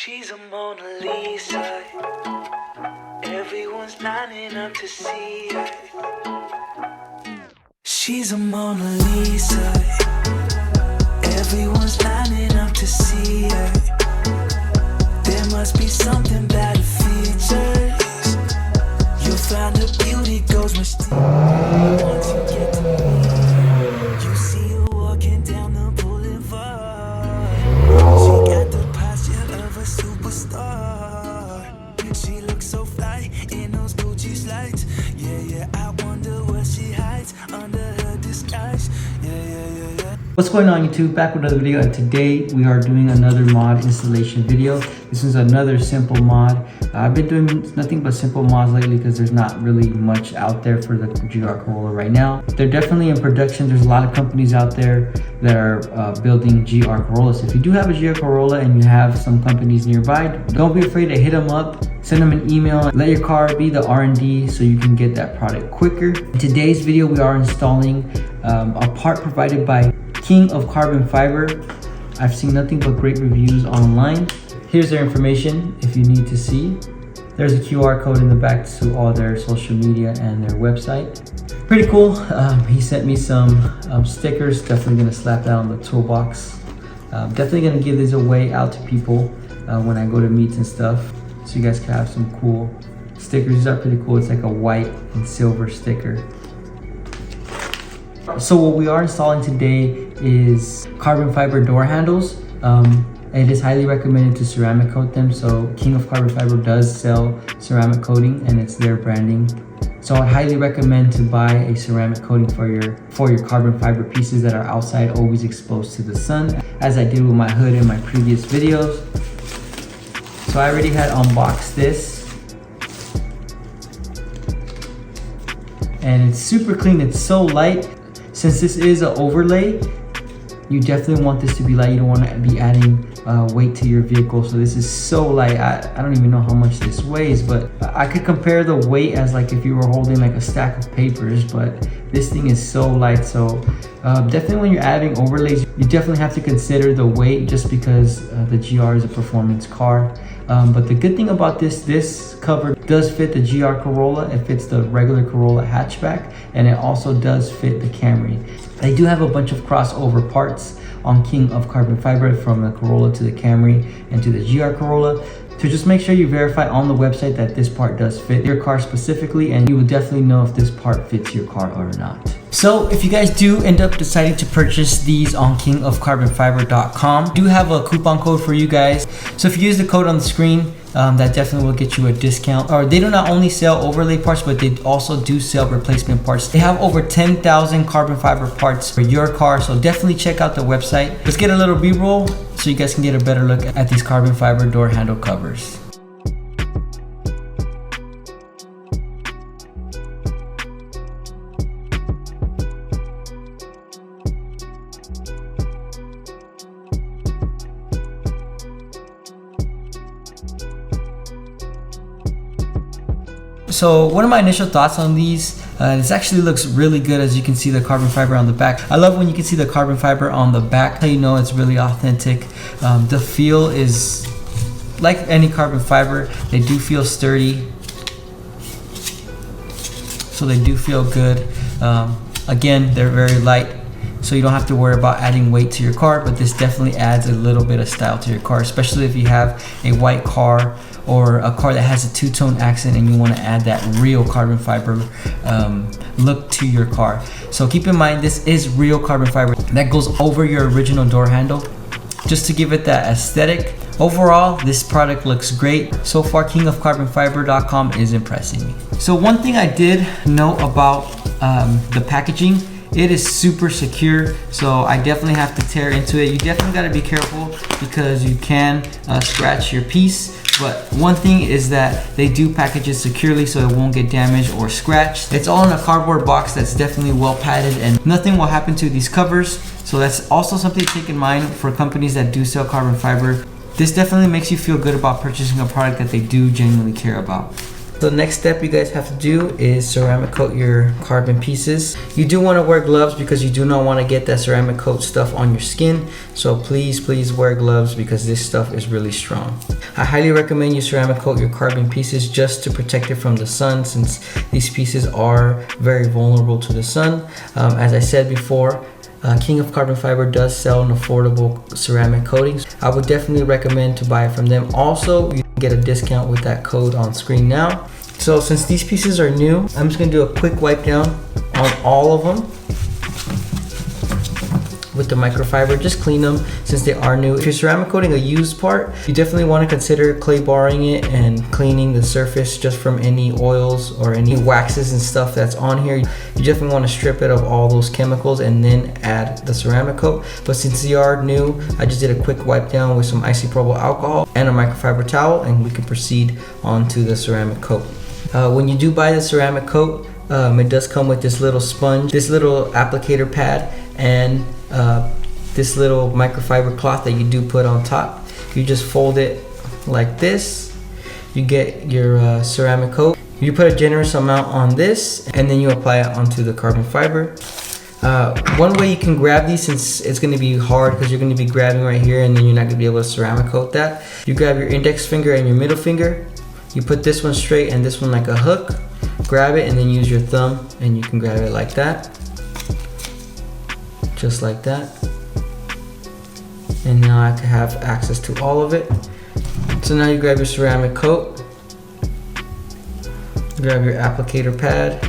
She's a Mona Lisa. Everyone's lining up to see her. She's a Mona Lisa. Everyone's lining up to see her. There must be something about her features. You'll find her beauty goes mysterious. Once you get to meet her, you see her walking down the boulevard. She got the posture of a superstar. She looks so fly in those Gucci slides. Yeah, I wonder what she hides under her disguise. Yeah. What's going on YouTube? Back with another video, and today we are doing another mod installation video. This is another simple mod. I've been doing nothing but simple mods lately because there's not really much out there for the GR Corolla right now. They're definitely in production. There's a lot of companies out there that are building GR Corollas. If you do have a GR Corolla and you have some companies nearby, don't be afraid to hit them up. Send them an email. Let your car be the R&D so you can get that product quicker. In today's video, we are installing a part provided by King of Carbon Fiber. I've seen nothing but great reviews online. Here's their information if you need to see. There's a QR code in the back to all their social media and their website. Pretty cool. He sent me some stickers. Definitely gonna slap that on the toolbox. Definitely gonna give these away out to people when I go to meets and stuff, so you guys can have some cool stickers. These are pretty cool. It's like a white and silver sticker. So what we are installing today is carbon fiber door handles. It is highly recommended to ceramic coat them. So King of Carbon Fiber does sell ceramic coating and it's their branding. So I highly recommend to buy a ceramic coating for your carbon fiber pieces that are outside, always exposed to the sun, as I did with my hood in my previous videos. So I already had unboxed this. And it's super clean, it's so light. Since this is an overlay, you definitely want this to be light. You don't want to be adding weight to your vehicle. So this is so light. I don't even know how much this weighs, but I could compare the weight as like if you were holding like a stack of papers, but this thing is so light. So definitely when you're adding overlays, you definitely have to consider the weight, just because the GR is a performance car. But the good thing about this cover does fit the GR Corolla. It fits the regular Corolla hatchback, and it also does fit the Camry. They do have a bunch of crossover parts on King of Carbon Fiber, from the Corolla to the Camry and to the GR Corolla. So just make sure you verify on the website that this part does fit your car specifically, and you will definitely know if this part fits your car or not. So if you guys do end up deciding to purchase these on kingofcarbonfiber.com, do have a coupon code for you guys. So if you use the code on the screen, that definitely will get you a discount. Or they do not only sell overlay parts, but they also do sell replacement parts. They have over 10,000 carbon fiber parts for your car, so definitely check out the website. Let's get a little B-roll so you guys can get a better look at these carbon fiber door handle covers. So one of my initial thoughts on these, this actually looks really good. As you can see the carbon fiber on the back. I love when you can see the carbon fiber on the back, so you know it's really authentic. The feel is like any carbon fiber. They do feel sturdy, so they do feel good. Again, they're very light, so you don't have to worry about adding weight to your car, but this definitely adds a little bit of style to your car, especially if you have a white car or a car that has a two-tone accent and you want to add that real carbon fiber look to your car. So keep in mind, this is real carbon fiber that goes over your original door handle, just to give it that aesthetic. Overall, this product looks great. So far, kingofcarbonfiber.com is impressing me. So one thing I did know about the packaging, it is super secure, so I definitely have to tear into it. You definitely got to be careful because you can scratch your piece. But one thing is that they do package it securely so it won't get damaged or scratched. It's all in a cardboard box that's definitely well padded, and nothing will happen to these covers. So that's also something to take in mind for companies that do sell carbon fiber. This definitely makes you feel good about purchasing a product that they do genuinely care about. The next step you guys have to do is ceramic coat your carbon pieces. You do want to wear gloves because you do not want to get that ceramic coat stuff on your skin. So please wear gloves because this stuff is really strong. I highly recommend you ceramic coat your carbon pieces just to protect it from the sun, since these pieces are very vulnerable to the sun. As I said before, King of Carbon Fiber does sell an affordable ceramic coatings. I would definitely recommend to buy it from them. Also, you can get a discount with that code on screen now. So since these pieces are new, I'm just gonna do a quick wipe down on all of them with the microfiber. Just clean them since they are new. If you're ceramic coating a used part, you definitely want to consider clay barring it and cleaning the surface just from any oils or any waxes and stuff that's on here. You definitely want to strip it of all those chemicals and then add the ceramic coat. But since they are new, I just did a quick wipe down with some isopropyl alcohol and a microfiber towel, and we can proceed on to the ceramic coat. When you do buy the ceramic coat, it does come with this little sponge, this little applicator pad, and this little microfiber cloth that you do put on top. You just fold it like this. You get your ceramic coat. You put a generous amount on this, and then you apply it onto the carbon fiber. One way you can grab these, since it's going to be hard because you're going to be grabbing right here and then you're not going to be able to ceramic coat that. You grab your index finger and your middle finger. You put this one straight and this one like a hook. Grab it and then use your thumb and you can grab it like that. Just like that. And now I can have access to all of it. So now you grab your ceramic coat. Grab your applicator pad.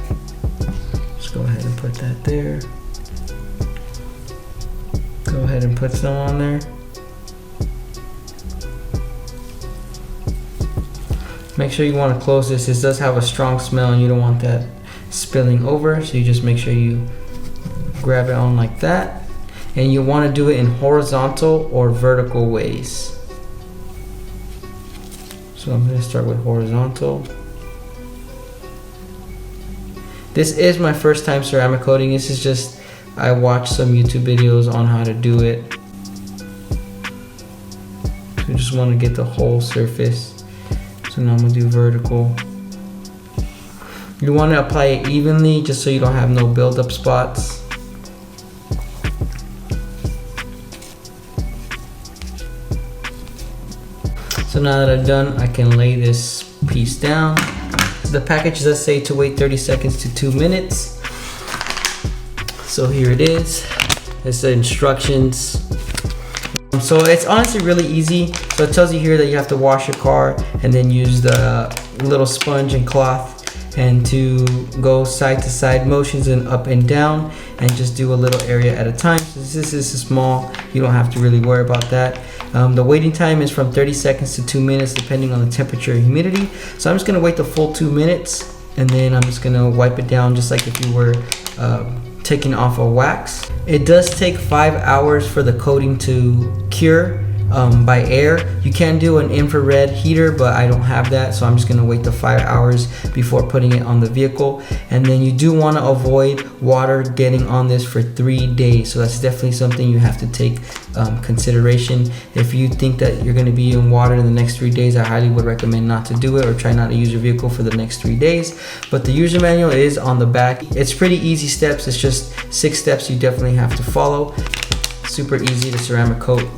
Just go ahead and put that there. Go ahead and put some on there. Make sure you want to close this. This does have a strong smell and you don't want that spilling over. So you just make sure you grab it on like that. And you want to do it in horizontal or vertical ways. So I'm going to start with horizontal. This is my first time ceramic coating. This is just, I watched some YouTube videos on how to do it. So you just want to get the whole surface. So now I'm going to do vertical. You want to apply it evenly just so you don't have no build-up spots. So now that I've done, I can lay this piece down. The package does say to wait 30 seconds to 2 minutes. So here it is. It's the instructions. So it's honestly really easy. So it tells you here that you have to wash your car and then use the little sponge and cloth and to go side to side motions and up and down and just do a little area at a time. So this is small, you don't have to really worry about that. The waiting time is from 30 seconds to 2 minutes depending on the temperature and humidity. So I'm just gonna wait the full 2 minutes and then I'm just gonna wipe it down just like if you were taking off a wax. It does take 5 hours for the coating to cure by air. You can do an infrared heater, but I don't have that, so I'm just gonna wait the 5 hours before putting it on the vehicle. And then you do want to avoid water getting on this for 3 days, so that's definitely something you have to take consideration. If you think that you're going to be in water in the next 3 days, I highly would recommend not to do it, or try not to use your vehicle for the next 3 days. But the user manual is on the back. It's pretty easy steps. It's just 6 steps you definitely have to follow. Super easy to ceramic coat.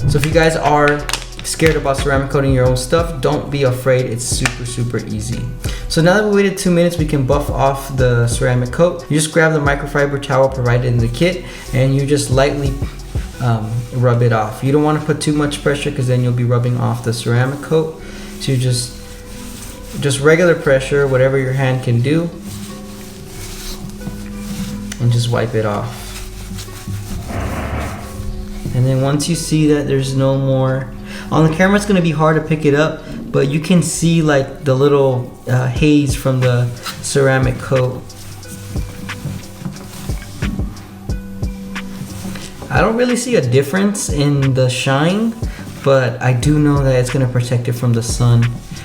So if you guys are scared about ceramic coating your own stuff, don't be afraid. It's super easy. So now that we waited 2 minutes, we can buff off the ceramic coat. You just grab the microfiber towel provided in the kit and you just lightly rub it off. You don't want to put too much pressure because then you'll be rubbing off the ceramic coat. So you just regular pressure, whatever your hand can do, and just wipe it off. And then once you see that there's no more, on the camera it's going to be hard to pick it up, but you can see like the little haze from the ceramic coat. I don't really see a difference in the shine, but I do know that it's going to protect it from the sun.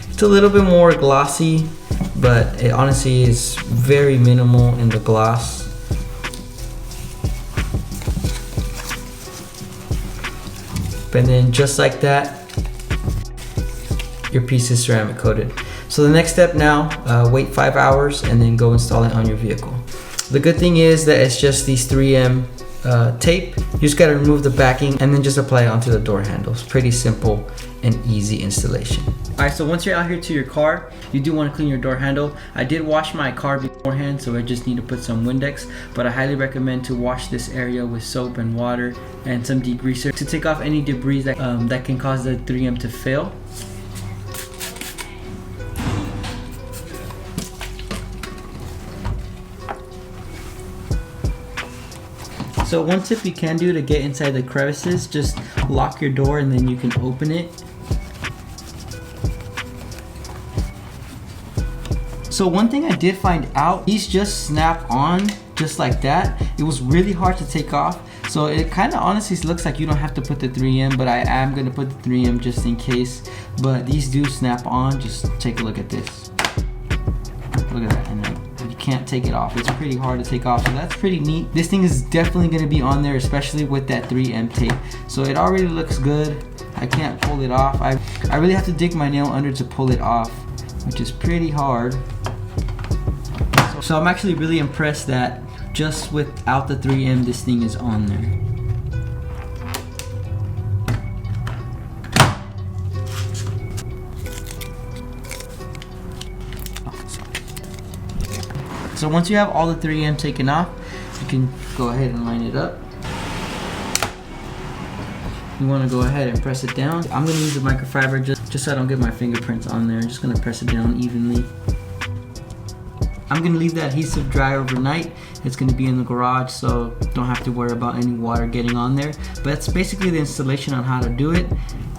It's a little bit more glossy, but it honestly is very minimal in the gloss. And then just like that, your piece is ceramic coated. So the next step now, wait 5 hours and then go install it on your vehicle. The good thing is that it's just these 3M tape. You just got to remove the backing and then just apply it onto the door handles. Pretty simple and easy installation. Alright, so once you're out here to your car, you do want to clean your door handle. I did wash my car beforehand, so I just need to put some Windex, but I highly recommend to wash this area with soap and water and some degreaser to take off any debris that, that can cause the 3M to fail. So one tip you can do to get inside the crevices, just lock your door and then you can open it. So one thing I did find out, these just snap on just like that. It was really hard to take off. So it kind of honestly looks like you don't have to put the 3M, but I am going to put the 3M just in case. But these do snap on. Just take a look at this. Look at that. And you can't take it off. It's pretty hard to take off. So that's pretty neat. This thing is definitely going to be on there, especially with that 3M tape. So it already looks good. I can't pull it off. I really have to dig my nail under to pull it off, which is pretty hard. So I'm actually really impressed that just without the 3M, this thing is on there. So once you have all the 3M taken off, you can go ahead and line it up. You want to go ahead and press it down. I'm going to use the microfiber just so I don't get my fingerprints on there. I'm just going to press it down evenly. I'm going to leave the adhesive dry overnight. It's going to be in the garage, so don't have to worry about any water getting on there. But that's basically the installation on how to do it.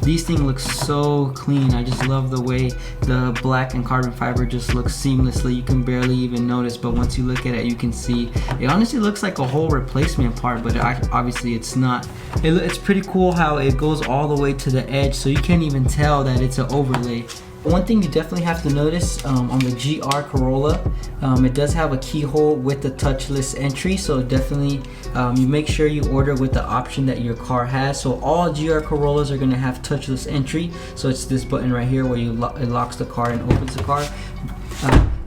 These things look so clean. I just love the way the black and carbon fiber just looks seamlessly. You can barely even notice, but once you look at it, you can see. It honestly looks like a whole replacement part, but obviously it's not. It's pretty cool how it goes all the way to the edge, so you can't even tell that it's an overlay. One thing you definitely have to notice on the GR Corolla, it does have a keyhole with the touchless entry, so definitely you make sure you order with the option that your car has. So all GR Corollas are going to have touchless entry, so it's this button right here where it locks the car and opens the car.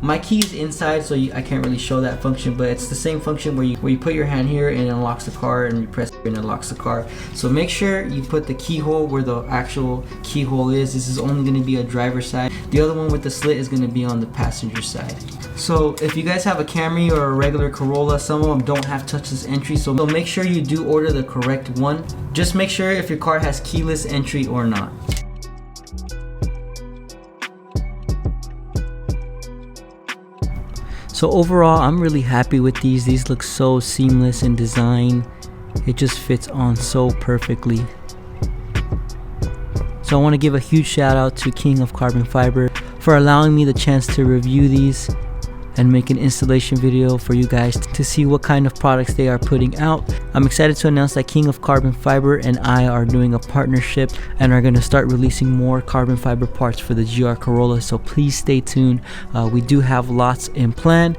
My key is inside, so I can't really show that function, but it's the same function where you put your hand here and it unlocks the car, and you press here and it locks the car. So make sure you put the keyhole where the actual keyhole is. This is only going to be a driver's side. The other one with the slit is going to be on the passenger side. So if you guys have a Camry or a regular Corolla, some of them don't have touchless entry, so make sure you do order the correct one. Just make sure if your car has keyless entry or not. So overall, I'm really happy with these. These look so seamless in design. It just fits on so perfectly. So I want to give a huge shout out to King of Carbon Fiber for allowing me the chance to review these and make an installation video for you guys to see what kind of products they are putting out. I'm excited to announce that King of Carbon Fiber and I are doing a partnership and are going to start releasing more carbon fiber parts for the GR Corolla, so please stay tuned. We do have lots in plan.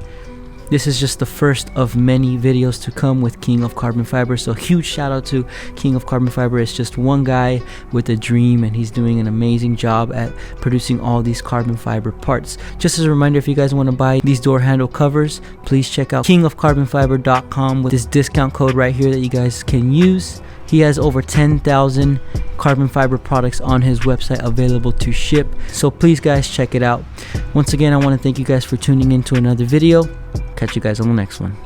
This is just the first of many videos to come with King of Carbon Fiber, so huge shout out to King of Carbon Fiber. It's just one guy with a dream, and he's doing an amazing job at producing all these carbon fiber parts. Just as a reminder, if you guys want to buy these door handle covers, please check out kingofcarbonfiber.com with this discount code right here that you guys can use. He has over 10,000 carbon fiber products on his website available to ship, so please guys check it out. Once again, I want to thank you guys for tuning in to another video. Catch you guys on the next one.